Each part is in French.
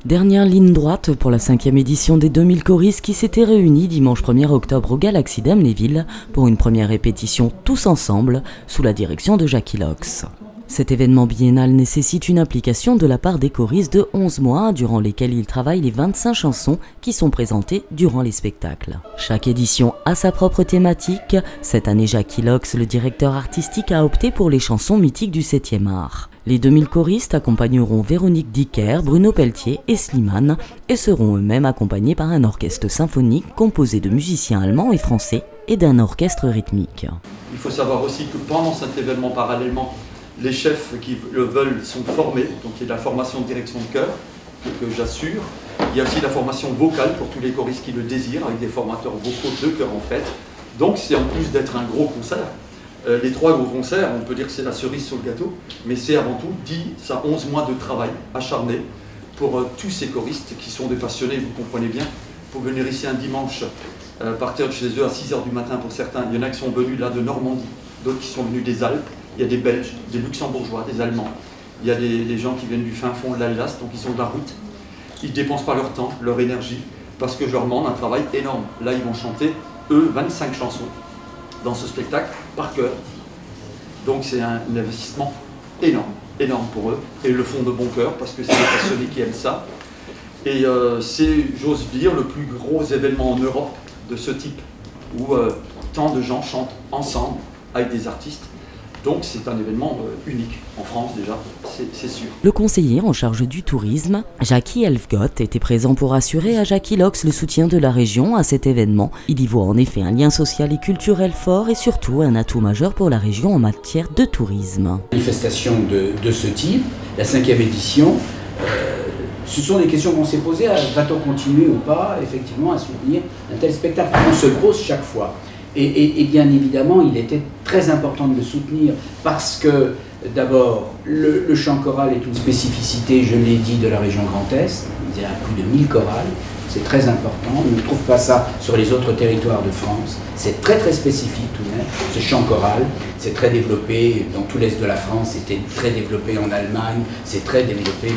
Dernière ligne droite pour la 5e édition des 2000 choristes qui s'étaient réunis dimanche 1er octobre au Galaxy d'Amnéville pour une première répétition tous ensemble sous la direction de Jackie Lox. Cet événement biennal nécessite une implication de la part des choristes de 11 mois durant lesquels ils travaillent les 25 chansons qui sont présentées durant les spectacles. Chaque édition a sa propre thématique. Cette année, Jackie Lox, le directeur artistique, a opté pour les chansons mythiques du 7e art. Les 2000 choristes accompagneront Véronique Dicker, Bruno Pelletier et Slimane et seront eux-mêmes accompagnés par un orchestre symphonique composé de musiciens allemands et français et d'un orchestre rythmique. Il faut savoir aussi que pendant cet événement, parallèlement, les chefs qui le veulent sont formés, donc il y a de la formation de direction de chœur que j'assure. Il y a aussi la formation vocale pour tous les choristes qui le désirent, avec des formateurs vocaux de chœur en fait. Donc c'est en plus d'être un gros concert. Les 3 gros concerts, on peut dire que c'est la cerise sur le gâteau, mais c'est avant tout 10 à 11 mois de travail acharné pour tous ces choristes qui sont des passionnés, vous comprenez bien, pour venir ici un dimanche, partir de chez eux à 6 h du matin pour certains. Il y en a qui sont venus là de Normandie, d'autres qui sont venus des Alpes. Il y a des Belges, des Luxembourgeois, des Allemands. Il y a des gens qui viennent du fin fond de l'Alsace, donc ils sont de la route. Ils ne dépensent pas leur temps, leur énergie, parce que je leur demande un travail énorme. Là, ils vont chanter, eux, 25 chansons dans ce spectacle, par chœur. Donc c'est un investissement énorme pour eux. Et ils le font de bon cœur, parce que c'est des passionnés qui aiment ça. Et c'est, j'ose dire, le plus gros événement en Europe de ce type, où tant de gens chantent ensemble avec des artistes. Donc c'est un événement unique en France déjà, c'est sûr. Le conseiller en charge du tourisme, Jackie Elfgott, était présent pour assurer à Jackie Lox le soutien de la région à cet événement. Il y voit en effet un lien social et culturel fort et surtout un atout majeur pour la région en matière de tourisme. Manifestation de ce type, la 5e édition, ce sont des questions qu'on s'est posées, va-t-on continuer ou pas effectivement à soutenir un tel spectacle? On se le pose chaque fois. Et bien évidemment, il était très important de le soutenir parce que, d'abord, le chant choral est une spécificité, je l'ai dit, de la région Grand Est. Il y a plus de 1000 chorales, c'est très important. On ne trouve pas ça sur les autres territoires de France. C'est très spécifique tout de même, ce chant choral. C'est très développé dans tout l'Est de la France, c'était très développé en Allemagne, c'est très développé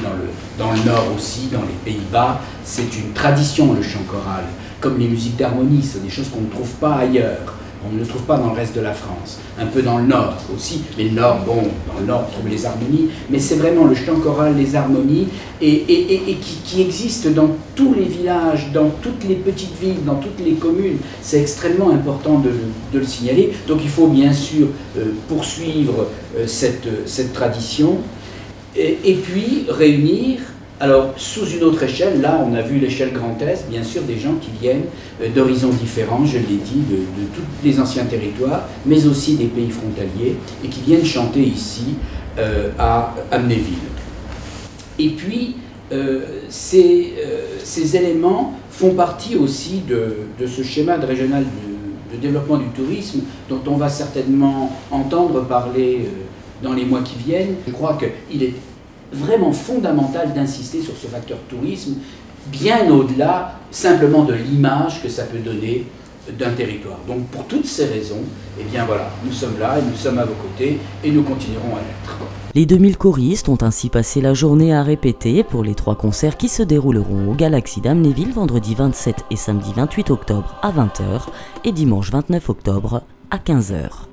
dans le Nord aussi, dans les Pays-Bas. C'est une tradition, le chant choral. Comme les musiques d'harmonie, c'est des choses qu'on ne trouve pas ailleurs. On ne le trouve pas dans le reste de la France. Un peu dans le Nord aussi. Mais le Nord, bon, dans le Nord, on trouve les harmonies. Mais c'est vraiment le chant choral, les harmonies, et qui existe dans tous les villages, dans toutes les petites villes, dans toutes les communes. C'est extrêmement important de le signaler. Donc il faut bien sûr poursuivre cette tradition. Et puis réunir... Alors, sous une autre échelle, là, on a vu l'échelle Grand Est, bien sûr, des gens qui viennent d'horizons différents, je l'ai dit, de tous les anciens territoires, mais aussi des pays frontaliers, et qui viennent chanter ici, à Amnéville. Et puis, ces éléments font partie aussi de ce schéma régional de développement du tourisme, dont on va certainement entendre parler dans les mois qui viennent. Je crois qu'il est vraiment fondamental d'insister sur ce facteur tourisme, bien au-delà simplement de l'image que ça peut donner d'un territoire. Donc pour toutes ces raisons, eh bien voilà, nous sommes là et nous sommes à vos côtés et nous continuerons à l'être. Les 2000 choristes ont ainsi passé la journée à répéter pour les 3 concerts qui se dérouleront au Galaxy d'Amnéville vendredi 27 et samedi 28 octobre à 20 h et dimanche 29 octobre à 15 h.